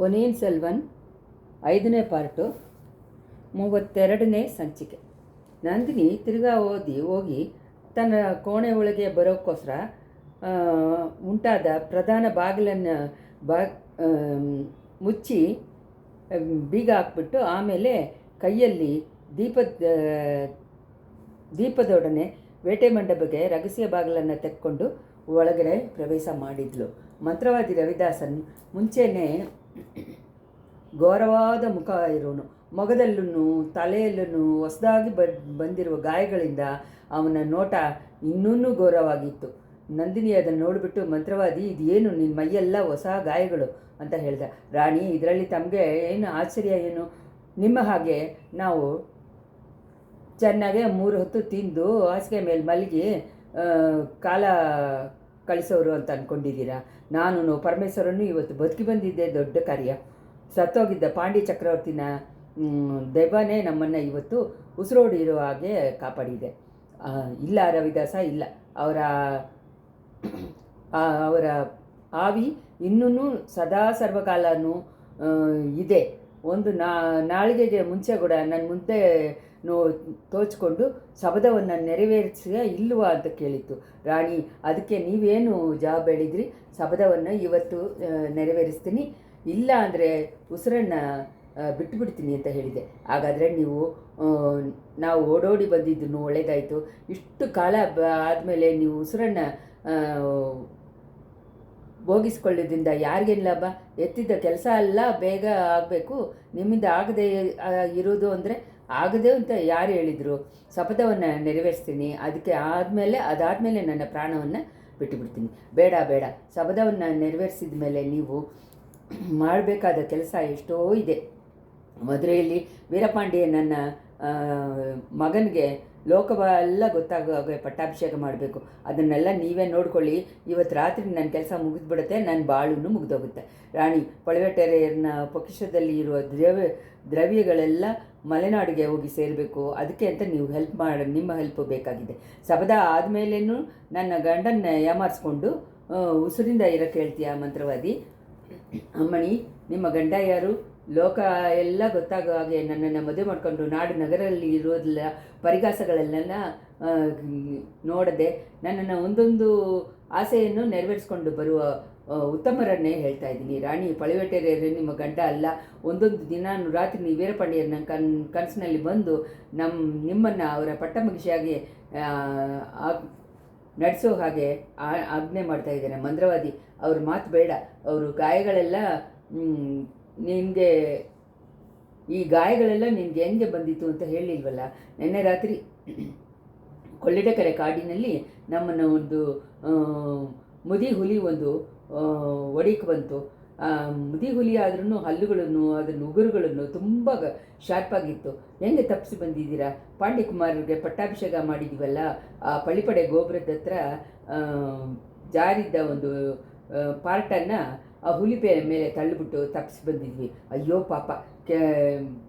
ಪೊನ್ನಿಯಿನ್ ಸೆಲ್ವನ್ 5ನೇ ಪಾರ್ಟು 32ನೇ ಸಂಚಿಕೆ. ನಂದಿನಿ ತಿರ್ಗಾ ಹೋಗಿ ತನ್ನ ಕೋಣೆ ಒಳಗೆ ಬರೋಕ್ಕೋಸ್ಕರ ಉಂಟಾದ ಪ್ರಧಾನ ಬಾಗಿಲನ್ನು ಮುಚ್ಚಿ ಬೀಗ ಹಾಕ್ಬಿಟ್ಟು ಆಮೇಲೆ ಕೈಯಲ್ಲಿ ದೀಪದೊಡನೆ ಬೇಟೆ ಮಂಟಪಕ್ಕೆ ರಹಸ್ಯ ಬಾಗಿಲನ್ನು ತೆಕ್ಕೊಂಡು ಒಳಗಡೆ ಪ್ರವೇಶ ಮಾಡಿದ್ಲು. ಮಂತ್ರವಾದಿ ರವಿದಾಸನ್ ಮುಂಚೆನೇ ಘೋರವಾದ ಮುಖ ಇರೋನು, ಮೊಗದಲ್ಲೂ ತಲೆಯಲ್ಲೂ ಹೊಸದಾಗಿ ಬಂದಿರುವ ಗಾಯಗಳಿಂದ ಅವನ ನೋಟ ಇನ್ನೂ ಘೋರವಾಗಿತ್ತು. ನಂದಿನಿ ಅದನ್ನು ನೋಡಿಬಿಟ್ಟು, ಮಂತ್ರವಾದಿ, ಇದೇನು ನಿನ್ನ ಮೈಯೆಲ್ಲ ಹೊಸ ಗಾಯಗಳು ಅಂತ ಹೇಳ್ದ. ರಾಣಿ, ಇದರಲ್ಲಿ ತಮಗೆ ಏನು ಆಶ್ಚರ್ಯ ಏನು? ನಿಮ್ಮ ಹಾಗೆ ನಾವು ಚೆನ್ನಾಗೆ 3 ಹೊತ್ತು ತಿಂದು ಹಾಸಿಗೆ ಮೇಲೆ ಮಲಗಿ ಕಾಲ ಕಳಿಸೋರು ಅಂತ ಅಂದ್ಕೊಂಡಿದ್ದೀರಾ? ನಾನು ಪರಮೇಶ್ವರನ್ನು ಇವತ್ತು ಬದುಕಿ ಬಂದಿದ್ದೆ ದೊಡ್ಡ ಕಾರ್ಯ. ಸತ್ತೋಗಿದ್ದ ಪಾಂಡ್ಯ ಚಕ್ರವರ್ತಿನ ದೆವ್ವನೇ ನಮ್ಮನ್ನು ಇವತ್ತು ಉಸಿರೋಡಿರೋ ಹಾಗೆ ಕಾಪಾಡಿದೆ. ಇಲ್ಲ ರವಿದಾಸ, ಇಲ್ಲ. ಅವರ ಆವಿ ಇನ್ನೂ ಸದಾ ಸರ್ವಕಾಲನೂ ಇದೆ. ಒಂದು ನಾಳಿಗೆಗೆ ಮುಂಚೆ ಕೂಡ ನನ್ನ ಮುಂದೆ ತೋಚ್ಕೊಂಡು ಶಬದವನ್ನು ನೆರವೇರಿಸಿದ ಇಲ್ವಾ ಅಂತ ಕೇಳಿತ್ತು. ರಾಣಿ, ಅದಕ್ಕೆ ನೀವೇನು ಜವಾಬು ಹೇಳಿದ್ರಿ? ಶಬದವನ್ನು ಇವತ್ತು ನೆರವೇರಿಸ್ತೀನಿ, ಇಲ್ಲ ಅಂದರೆ ಉಸಿರನ್ನು ಬಿಟ್ಟುಬಿಡ್ತೀನಿ ಅಂತ ಹೇಳಿದೆ. ಹಾಗಾದರೆ ನಾವು ಓಡೋಡಿ ಬಂದಿದ್ದು ಒಳ್ಳೆಯದಾಯಿತು. ಇಷ್ಟು ಕಾಲ ಆದಮೇಲೆ ನೀವು ಉಸಿರನ್ನು ಭೋಗಿಸ್ಕೊಳ್ಳೋದ್ರಿಂದ ಯಾರಿಗೇನು ಲಾಭ? ಎತ್ತಿದ್ದ ಕೆಲಸ ಎಲ್ಲ ಬೇಗ ಆಗಬೇಕು, ನಿಮ್ಮಿಂದ ಆಗದೆ ಇರೋದು ಅಂದರೆ ಆಗದೆ ಅಂತ ಯಾರು ಹೇಳಿದರು? ಶಪಥವನ್ನು ನೆರವೇರಿಸ್ತೀನಿ, ಅದಾದಮೇಲೆ ನನ್ನ ಪ್ರಾಣವನ್ನು ಬಿಟ್ಟುಬಿಡ್ತೀನಿ. ಬೇಡ, ಶಪಥವನ್ನು ನೆರವೇರಿಸಿದ ಮೇಲೆ ನೀವು ಮಾಡಬೇಕಾದ ಕೆಲಸ ಎಷ್ಟೋ ಇದೆ. ಮದುವೆಯಲ್ಲಿ ವೀರಪಾಂಡ್ಯ ನನ್ನ ಮಗನಿಗೆ ಲೋಕವೆಲ್ಲ ಗೊತ್ತಾಗೋ ಹಾಗೆ ಪಟ್ಟಾಭಿಷೇಕ ಮಾಡಬೇಕು. ಅದನ್ನೆಲ್ಲ ನೀವೇ ನೋಡ್ಕೊಳ್ಳಿ. ಇವತ್ತು ರಾತ್ರಿ ನನ್ನ ಕೆಲಸ ಮುಗಿದ್ಬಿಡುತ್ತೆ, ನನ್ನ ಬಾಳೂ ಮುಗಿದೋಗುತ್ತೆ. ರಾಣಿ, ಪಳವೇಟರೆಯರ್ನ ಪೊಕಿಷದಲ್ಲಿ ಇರುವ ದ್ರವ್ಯಗಳೆಲ್ಲ ಮಲೆನಾಡಿಗೆ ಹೋಗಿ ಸೇರಬೇಕು. ಅದಕ್ಕೆ ಅಂತ ನೀವು ನಿಮ್ಮ ಹೆಲ್ಪ್ ಬೇಕಾಗಿದೆ. ಶಪಥ ಆದಮೇಲೇನೂ ನನ್ನ ಗಂಡನ್ನ ಯಾಮಾರಿಸ್ಕೊಂಡು ಉಸಿರಿಂದ ಇರೋಕ್ಕೆ ಹೇಳ್ತೀಯಾ ಮಂತ್ರವಾದಿ? ಅಮ್ಮಣಿ, ನಿಮ್ಮ ಗಂಡ ಯಾರು? ಲೋಕ ಎಲ್ಲ ಗೊತ್ತಾಗೋ ಹಾಗೆ ನನ್ನನ್ನು ಮದುವೆ ಮಾಡಿಕೊಂಡು ನಾಡು ನಗರಲ್ಲಿ ಇರೋದಿಲ್ಲ ಪರಿಹಾಸಗಳೆಲ್ಲ ನೋಡದೆ ನನ್ನನ್ನು ಒಂದೊಂದು ಆಸೆಯನ್ನು ನೆರವೇರಿಸ್ಕೊಂಡು ಬರುವ ಉತ್ತಮರನ್ನೇ ಹೇಳ್ತಾ ಇದ್ದೀನಿ. ರಾಣಿ, ಪಳವೇಟರೆಯರು ನಿಮ್ಮ ಗಂಡ ಅಲ್ಲ. ಒಂದೊಂದು ದಿನ ರಾತ್ರಿ ವೀರಪಾಂಡ್ಯನ ಕನಸಿನಲ್ಲಿ ಬಂದು ನಿಮ್ಮನ್ನು ಅವರ ಪಟ್ಟಮಗಿಸಿಯಾಗಿ ನಡೆಸೋ ಹಾಗೆ ಆಜ್ಞೆ ಮಾಡ್ತಾ ಇದ್ದೇನೆ. ಮಂತ್ರವಾದಿ, ಅವ್ರ ಮಾತು ಬೇಡ. ಅವರು ಗಾಯಗಳೆಲ್ಲ ನಿನಗೆ ಈ ಗಾಯಗಳೆಲ್ಲ ನಿನಗೆ ಹೆಂಗೆ ಬಂದಿತ್ತು ಅಂತ ಹೇಳಿಲ್ವಲ್ಲ? ನಿನ್ನೆ ರಾತ್ರಿ ಕೊಳ್ಳಿಡಕೆರೆ ಕಾಡಿನಲ್ಲಿ ನಮ್ಮನ್ನು ಒಂದು ಮುದಿ ಹುಲಿ ಒಡಿಕೆ ಬಂತು. ಮುದಿ ಹುಲಿ ಆದ್ರೂ ಹಲ್ಲುಗಳನ್ನು ಅದನ್ನು ಉಗುರುಗಳನ್ನು ತುಂಬ ಶಾರ್ಪಾಗಿತ್ತು. ಹೆಂಗೆ ತಪ್ಪಿಸಿ ಬಂದಿದ್ದೀರಾ? ಪಾಂಡ್ಯಕುಮಾರರಿಗೆ ಪಟ್ಟಾಭಿಷೇಕ ಮಾಡಿದ್ದೀವಲ್ಲ, ಆ ಪಳಿಪಡೆ ಗೋಪುರದ ಹತ್ರ ಜಾರಿದ್ದ ಒಂದು ಪಾರ್ಟನ್ನು ಆ ಹುಲಿ ಮೇಲೆ ತಳ್ಳಿಬಿಟ್ಟು ತಪ್ಪಿಸಿ ಬಂದಿದ್ವಿ. ಅಯ್ಯೋ ಪಾಪ,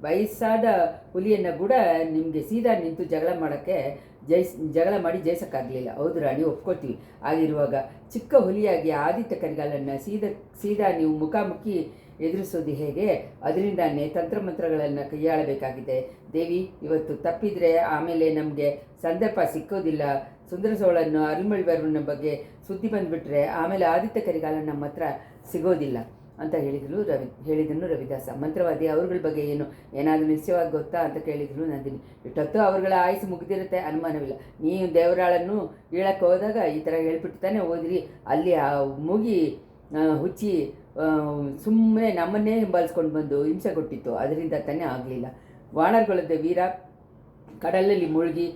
ವಯಸ್ಸಾದ ಹುಲಿಯನ್ನು ಕೂಡ ನಿಮಗೆ ಸೀದಾ ನಿಂತು ಜಗಳ ಮಾಡಿ ಜಯಿಸೋಕ್ಕಾಗಲಿಲ್ಲ. ಹೌದು ರಾಣಿ, ಒಪ್ಕೊಳ್ತೀವಿ. ಆಗಿರುವಾಗ ಚಿಕ್ಕ ಹುಲಿಯಾಗಿ ಆದಿತ್ಯ ಕರಿಗಾಲನ್ನು ಸೀದಾ ನೀವು ಮುಖಾಮುಖಿ ಎದುರಿಸೋದು ಹೇಗೆ? ಅದರಿಂದಾನೇ ತಂತ್ರಮಂತ್ರಗಳನ್ನು ಕೈಯಾಳಬೇಕಾಗಿದೆ. ದೇವಿ, ಇವತ್ತು ತಪ್ಪಿದರೆ ಆಮೇಲೆ ನಮಗೆ ಸಂದರ್ಭ ಸಿಕ್ಕೋದಿಲ್ಲ. ಸುಂದರ ಸೋಳನ್ನು ಅರಿಮಳ್ವರ್ಮನ ಬಗ್ಗೆ ಸುದ್ದಿ ಬಂದುಬಿಟ್ರೆ ಆಮೇಲೆ ಆದಿತ್ಯ ಕರಿಗಾಲ ನಮ್ಮ ಹತ್ರ ಸಿಗೋದಿಲ್ಲ ಅಂತ ಹೇಳಿದನು ರವಿದಾಸ. ಮಂತ್ರವಾದಿ, ಅವ್ರಗಳ ಬಗ್ಗೆ ಏನಾದರೂ ನಿಶ್ಚಯವಾಗಿ ಗೊತ್ತಾ ಅಂತ ಕೇಳಿದ್ರು ನಂದಿನಿ. ಇಷ್ಟೊತ್ತು ಅವ್ರಗಳ ಆಯುಸ್ಸು ಮುಗಿದಿರುತ್ತೆ, ಅನುಮಾನವಿಲ್ಲ. ನೀವು ದೇವರಾಳನ್ನು ಹೇಳಕ್ಕೆ ಹೋದಾಗ ಈ ಥರ ಹೇಳ್ಬಿಟ್ಟು ತಾನೇ ಹೋದ್ರಿ. ಅಲ್ಲಿ ಆ ಮೂಗಿ ಹುಚ್ಚಿ ಸುಮ್ಮನೆ ನಮ್ಮನ್ನೇ ಹಿಂಬಾಲಿಸ್ಕೊಂಡು ಬಂದು ಹಿಂಸೆ ಕೊಟ್ಟಿತ್ತು. ಅದರಿಂದ ತಾನೇ ಆಗಲಿಲ್ಲ. ವಾಣರ್ಗೊಳದ ವೀರ ಕಡಲಲ್ಲಿ ಮುಳುಗಿ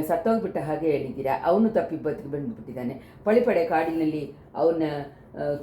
ಸತ್ತೋಗ್ಬಿಟ್ಟ ಹಾಗೆ ಹೇಳಿದ್ದೀರಾ. ಅವನು ತಪ್ಪಿ ಬದುಕಿ ಬಂದುಬಿಟ್ಟಿದ್ದಾನೆ. ಪಳಿಪಡೆ ಕಾಡಿನಲ್ಲಿ ಅವನ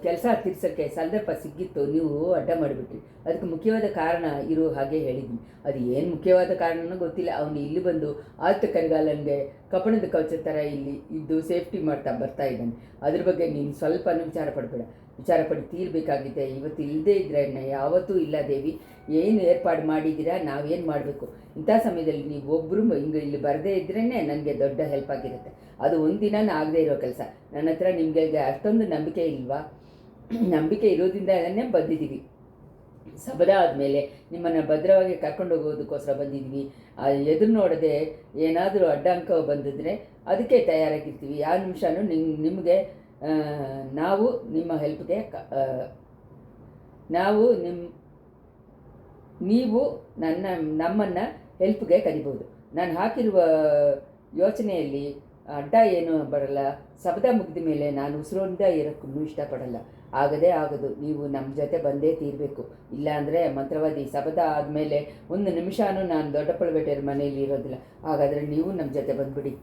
ಕೆಲಸ ತೀರ್ಸೋಕ್ಕೆ ಸಂದರ್ಭ ಸಿಕ್ಕಿತ್ತು, ನೀವು ಅಡ್ಡ ಮಾಡಿಬಿಟ್ರಿ. ಅದಕ್ಕೆ ಮುಖ್ಯವಾದ ಕಾರಣ ಇರೋ ಹಾಗೆ ಹೇಳಿದ್ವಿ. ಅದು ಏನು ಮುಖ್ಯವಾದ ಕಾರಣನೂ ಗೊತ್ತಿಲ್ಲ. ಅವನು ಇಲ್ಲಿ ಬಂದು ಆದಿತ್ಯ ಕರಿಗಾಲನಿಗೆ ಕಪ್ಪಣದ ಕವಚ ಥರ ಇಲ್ಲಿ ಇದ್ದು ಸೇಫ್ಟಿ ಬರ್ತಾ ಇದ್ದಾನೆ. ಅದ್ರ ಬಗ್ಗೆ ನೀನು ಸ್ವಲ್ಪನೂ ವಿಚಾರ ಪಡಿ ತೀರಬೇಕಾಗಿದೆ. ಇವತ್ತು ಇಲ್ಲದೇ ಇದ್ದರೆ ಯಾವತ್ತೂ ಇಲ್ಲ. ದೇವಿ, ಏನು ಏರ್ಪಾಡು ಮಾಡಿದ್ದೀರಾ? ನಾವೇನು ಮಾಡಬೇಕು? ಇಂಥ ಸಮಯದಲ್ಲಿ ನೀವು ಒಬ್ಬರು ಇಲ್ಲಿ ಬರದೇ ಇದ್ರೇ ನನಗೆ ದೊಡ್ಡ ಹೆಲ್ಪ್ ಆಗಿರುತ್ತೆ. ಅದು ಒಂದಿನ ಆಗದೇ ಇರೋ ಕೆಲಸ. ನನ್ನ ಹತ್ರ ನಿಮಗೆ ಅಷ್ಟೊಂದು ನಂಬಿಕೆ ಇಲ್ವಾ? ನಂಬಿಕೆ ಇರೋದ್ರಿಂದ ಬಂದಿದ್ದೀವಿ. ಸಬದ ಆದಮೇಲೆ ನಿಮ್ಮನ್ನು ಭದ್ರವಾಗಿ ಕರ್ಕೊಂಡು ಹೋಗೋದಕ್ಕೋಸ್ಕರ ಬಂದಿದ್ವಿ. ಎದುರು ನೋಡದೆ ಏನಾದರೂ ಅಡ್ಡಾಂಕ ಬಂದಿದ್ರೆ ಅದಕ್ಕೆ ತಯಾರಾಗಿರ್ತೀವಿ. ಯಾವ ನಿಮಿಷನೂ ನಿಮಗೆ ನಾವು ನಿಮ್ಮ ಹೆಲ್ಪ್ಗೆ ನಾವು ನೀವು ನಮ್ಮನ್ನು ಹೆಲ್ಪ್ಗೆ ಕರಿಬೋದು. ನಾನು ಹಾಕಿರುವ ಯೋಚನೆಯಲ್ಲಿ ಅಡ್ಡ ಏನೂ ಬರಲ್ಲ. ಶಬ್ದ ಮುಗಿದ ಮೇಲೆ ನಾನು ಉಸಿರಿಂದ ಇರೋಕ್ಕೂ ಇಷ್ಟಪಡಲ್ಲ. ಆಗದು. ನೀವು ನಮ್ಮ ಜೊತೆ ಬಂದೇ ತೀರಬೇಕು. ಇಲ್ಲಾಂದರೆ ಮಂತ್ರವಾದಿ ಶಬ್ದ ಆದಮೇಲೆ ಒಂದು ನಿಮಿಷನೂ ನಾನು ದೊಡ್ಡಪಳಬೇಟೆಯರ ಮನೆಯಲ್ಲಿ ಇರೋದಿಲ್ಲ. ಹಾಗಾದರೆ ನೀವು ನಮ್ಮ ಜೊತೆ ಬಂದುಬಿಡಿ.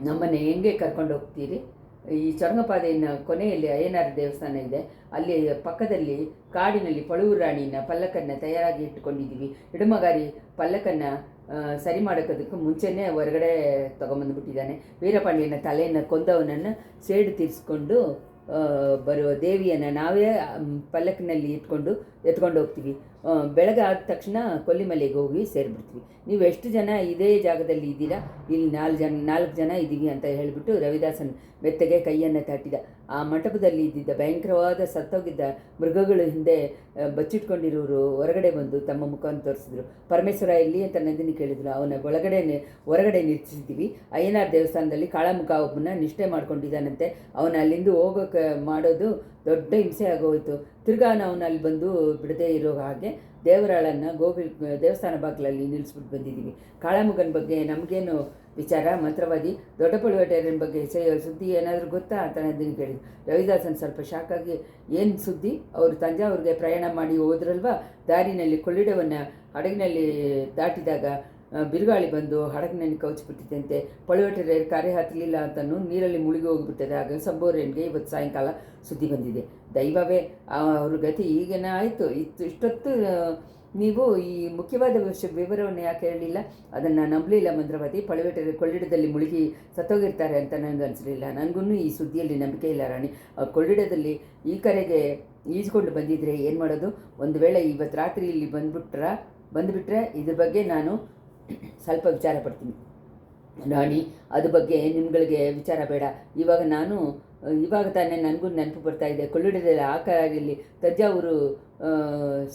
ನಮ್ಮನ್ನು ಹೆಂಗೆ ಕರ್ಕೊಂಡು ಹೋಗ್ತೀರಿ? ಈ ಚೊರಂಗಪಾದೆಯ ಕೊನೆಯಲ್ಲಿ ಅಯ್ಯನಾರ ದೇವಸ್ಥಾನ ಇದೆ. ಅಲ್ಲಿ ಪಕ್ಕದಲ್ಲಿ ಕಾಡಿನಲ್ಲಿ ಪಳುವು ರಾಣಿನ ಪಲ್ಲಕ್ಕನ್ನು ತಯಾರಾಗಿ ಇಟ್ಟುಕೊಂಡಿದ್ದೀವಿ. ಇಡುಮಗಾರಿ ಪಲ್ಲಕ್ಕನ್ನು ಸರಿ ಮಾಡೋಕ್ಕೋದಕ್ಕೂ ಮುಂಚೆನೇ ಹೊರಗಡೆ ತೊಗೊಂಬಂದುಬಿಟ್ಟಿದ್ದಾನೆ. ವೀರಪಾಂಡ್ಯನ ತಲೆಯನ್ನು ಕೊಂದವನನ್ನು ಸೇಡು ತೀರಿಸ್ಕೊಂಡು ಬರುವ ದೇವಿಯನ್ನು ನಾವೇ ಪಲ್ಲಕ್ಕಿನಲ್ಲಿ ಎತ್ಕೊಂಡು ಹೋಗ್ತೀವಿ. ಬೆಳಗಾದ ತಕ್ಷಣ ಕೊಲ್ಲಿಮಲೆಗೆ ಹೋಗಿ ಸೇರಿಬಿಡ್ತೀವಿ. ನೀವು ಎಷ್ಟು ಜನ ಇದೇ ಜಾಗದಲ್ಲಿ ಇದ್ದೀರಾ? ಇಲ್ಲಿ 4 ಜನ ಇದ್ದೀವಿ ಅಂತ ಹೇಳಿಬಿಟ್ಟು ರವಿದಾಸನ್ ಮೆತ್ತಗೆ ಕೈಯನ್ನು ತಟ್ಟಿದ. ಆ ಮಂಟಪದಲ್ಲಿ ಇದ್ದಿದ್ದ ಭಯಂಕರವಾದ ಸತ್ತೋಗಿದ್ದ ಮೃಗಗಳು ಹಿಂದೆ ಬಚ್ಚಿಟ್ಕೊಂಡಿರೋರು ಹೊರಗಡೆ ಬಂದು ತಮ್ಮ ಮುಖವನ್ನು ತೋರಿಸಿದ್ರು. ಪರಮೇಶ್ವರ ಎಲ್ಲಿ ಅಂತ ನಂದಿನಿ ಕೇಳಿದ್ರು. ಅವನ ಹೊರಗಡೆ ನಿಲ್ಲಿಸಿದ್ದೀವಿ. ಅಯ್ಯನಾರ್ ದೇವಸ್ಥಾನದಲ್ಲಿ ಕಾಳಮುಖ ಒಬ್ಬನ ನಿಷ್ಠೆ ಮಾಡ್ಕೊಂಡಿದ್ದಾನಂತೆ. ಅವನ ಅಲ್ಲಿಂದ ಹೋಗೋಕೆ ಮಾಡೋದು ದೊಡ್ಡ ಹಿಂಸೆ ಆಗೋಯ್ತು. ತಿರ್ಗಾ ಅವನು ಅಲ್ಲಿ ಬಂದು ಬಿಡದೇ ಇರೋ ಹಾಗೆ ದೇವರಾಳನ್ನು ದೇವಸ್ಥಾನ ಬಾಗಿಲಲ್ಲಿ ನಿಲ್ಲಿಸ್ಬಿಟ್ಟು ಬಂದಿದ್ದೀವಿ. ಕಾಳಮುಖನ ಬಗ್ಗೆ ನಮಗೇನು ವಿಚಾರ? ಮಂತ್ರವಾದಿ ದೊಡ್ಡ ಪಳುವೇಟೆಯರನ ಬಗ್ಗೆ ಸುದ್ದಿ ಏನಾದರೂ ಗೊತ್ತಾ ಅಂತ ನಂದಿನಿ ಕೇಳಿದ್ರು. ರವಿದಾಸನ್ ಸ್ವಲ್ಪ ಶಾಕಾಗಿ, ಏನು ಸುದ್ದಿ? ಅವರು ತಂಜಾವೂರಿಗೆ ಪ್ರಯಾಣ ಮಾಡಿ ಹೋದ್ರಲ್ವ, ದಾರಿನಲ್ಲಿ ಕೊಳ್ಳಿಡವನ್ನು ಹಡಗಿನಲ್ಲಿ ದಾಟಿದಾಗ ಬಿರುಗಾಳಿ ಬಂದು ಹಡಗಿನಲ್ಲಿ ಕೌಚಿಬಿಟ್ಟಿದ್ದಂತೆ. ಪಳುವೇಟೆಯರು ಕಾರ್ಯ ಹತ್ತಲಿಲ್ಲ ಅಂತನೂ ನೀರಲ್ಲಿ ಮುಳುಗಿ ಹೋಗಿಬಿಟ್ಟಿದೆ. ಆಗ ಸಂಬೋರೇನ್ಗೆ ಇವತ್ತು ಸಾಯಂಕಾಲ ಸುದ್ದಿ ಬಂದಿದೆ. ದೈವವೇ, ಅವ್ರ ಗತಿ ಈಗೇನ ಆಯಿತು. ಇಷ್ಟೊತ್ತು ನೀವು ಈ ಮುಖ್ಯವಾದ ವಿವರವನ್ನು ಯಾಕೆ ಹೇಳಲಿಲ್ಲ? ಅದನ್ನು ನಂಬಲಿಲ್ಲ ಮಂತ್ರವಾದಿ. ಪಳುವೇಟೆಯರು ಕೊಳ್ಳಿಡದಲ್ಲಿ ಮುಳುಗಿ ಸತ್ತೋಗಿರ್ತಾರೆ ಅಂತ ನನಗೆ ಅನಿಸಲಿಲ್ಲ. ನನಗೂ ಈ ಸುದ್ದಿಯಲ್ಲಿ ನಂಬಿಕೆ ಇಲ್ಲ ರಾಣಿ. ಕೊಳ್ಳಿಡದಲ್ಲಿ ಈ ಕರೆಗೆ ಈಜ್ಕೊಂಡು ಬಂದಿದ್ರೆ ಏನು ಮಾಡೋದು? ಒಂದು ವೇಳೆ ಇವತ್ತು ರಾತ್ರಿ ಇಲ್ಲಿ ಬಂದುಬಿಟ್ರೆ ಇದ್ರ ಬಗ್ಗೆ ನಾನು ಸ್ವಲ್ಪ ವಿಚಾರ ಪಡ್ತೀನಿ ರಾಣಿ. ಅದ್ರ ಬಗ್ಗೆ ನಿಮ್ಗಳಿಗೆ ವಿಚಾರ ಬೇಡ. ಇವಾಗ ತಾನೇ ನನಗೂ ನೆನಪು ಬರ್ತಾ ಇದೆ. ಕೊಳ್ಳಿಡದಲ್ಲಿ ಆ ಕಾಲದಲ್ಲಿ ತಂಜಾವೂರು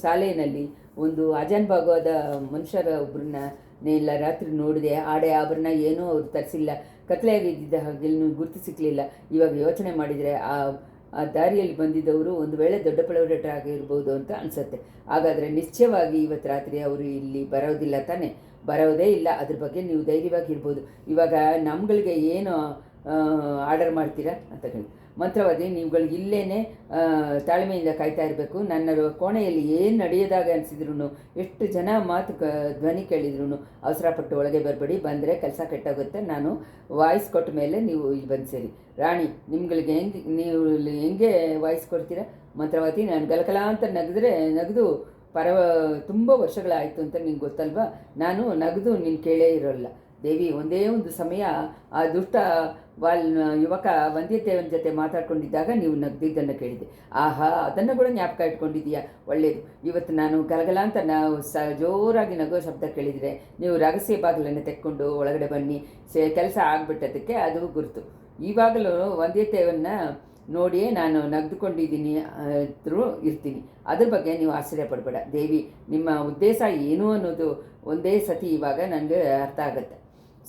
ಶಾಲೆಯಲ್ಲಿ ಒಂದು ಅಜಾನ್ ಭಾಗವಾದ ಮನುಷ್ಯರ ಒಬ್ಬರನ್ನ ಎಲ್ಲ ರಾತ್ರಿ ನೋಡಿದೆ. ಆಡೆ ಆಭರಣ ಏನೂ ಅವ್ರು ತರಿಸಿಲ್ಲ. ಕತ್ಲೆಯಾಗಿದ್ದ ಹಾಗೆ ಗುರುತು ಸಿಕ್ಕಲಿಲ್ಲ. ಇವಾಗ ಯೋಚನೆ ಮಾಡಿದರೆ ಆ ದಾರಿಯಲ್ಲಿ ಬಂದಿದ್ದವರು ಒಂದು ವೇಳೆ ದೊಡ್ಡ ಪಳುವೇಟೆಯರ ಆಗಿರ್ಬೋದು ಅಂತ ಅನಿಸುತ್ತೆ. ಹಾಗಾದರೆ ನಿಶ್ಚಯವಾಗಿ ಇವತ್ತು ರಾತ್ರಿ ಅವರು ಇಲ್ಲಿ ಬರೋದಿಲ್ಲ ತಾನೆ? ಬರೋದೇ ಇಲ್ಲ. ಅದ್ರ ಬಗ್ಗೆ ನೀವು ಧೈರ್ಯವಾಗಿರ್ಬೋದು. ಇವಾಗ ನಮ್ಗಳಿಗೆ ಏನು ಆರ್ಡರ್ ಮಾಡ್ತೀರಾ ಅಂತ ಹೇಳಿ. ಮಂತ್ರವಾದಿ, ನೀವುಗಳಿಗೆ ಇಲ್ಲೇ ತಾಳ್ಮೆಯಿಂದ ಕಾಯ್ತಾ ಇರಬೇಕು. ನನ್ನ ಕೋಣೆಯಲ್ಲಿ ಏನು ನಡೆಯೋದಾಗ ಅನಿಸಿದ್ರು, ಎಷ್ಟು ಜನ ಮಾತು ಧ್ವನಿ ಕೇಳಿದ್ರು ಅವಸರಪಟ್ಟು ಒಳಗೆ ಬರಬೇಡಿ. ಬಂದರೆ ಕೆಲಸ ಕೆಟ್ಟೋಗುತ್ತೆ. ನಾನು ವಾಯ್ಸ್ ಕೊಟ್ಟ ಮೇಲೆ ನೀವು ಇಲ್ಲಿ ಬಂದು ಸೇರಿ. ರಾಣಿ, ನಿಮ್ಗಳಿಗೆ ನೀವು ಹೆಂಗೆ ವಾಯ್ಸ್ ಕೊಡ್ತೀರಾ? ಮಂತ್ರವಾದಿ, ನಾನು ಗಲಕಲ ಅಂತ ನಗದು ತುಂಬ ವರ್ಷಗಳಾಯಿತು ಅಂತ ನಿಂಗೆ ಗೊತ್ತಲ್ವಾ? ನಾನು ನಗದು ನೀನು ಕೇಳೇ ಇರೋಲ್ಲ. ದೇವಿ, ಒಂದೇ ಒಂದು ಸಮಯ ಆ ದುಷ್ಟ ಯುವಕ ವಂದ್ಯದೇವನ ಜೊತೆ ಮಾತಾಡ್ಕೊಂಡಿದ್ದಾಗ ನೀವು ನಗ್ದಿದ್ದನ್ನು ಕೇಳಿದೆ. ಆಹಾ, ಅದನ್ನು ಕೂಡ ಜ್ಞಾಪಕ ಇಟ್ಕೊಂಡಿದ್ದೀಯಾ? ಒಳ್ಳೆಯದು. ಇವತ್ತು ನಾನು ಗಲಗಲ ಅಂತ ಜೋರಾಗಿ ನಗೋ ಶಬ್ದ ಕೇಳಿದರೆ ನೀವು ರಹಸ್ಯ ಬಾಗಿಲನ್ನು ತೆಕ್ಕೊಂಡು ಒಳಗಡೆ ಬನ್ನಿ. ಕೆಲಸ ಆಗಿಬಿಟ್ಟದಕ್ಕೆ ಅದು ಗುರುತು. ಈವಾಗಲೂ ವಂದ್ಯದೇವನ್ನ ನೋಡಿಯೇ ನಾನು ನಗ್ದುಕೊಂಡಿದ್ದೀನಿ ಇರ್ತೀನಿ. ಅದ್ರ ಬಗ್ಗೆ ನೀವು ಆಶ್ಚರ್ಯ ಪಡಬೇಡ. ದೇವಿ, ನಿಮ್ಮ ಉದ್ದೇಶ ಏನು ಅನ್ನೋದು ಒಂದೇ ಸತಿ ಇವಾಗ ನನಗೆ ಅರ್ಥ ಆಗುತ್ತೆ.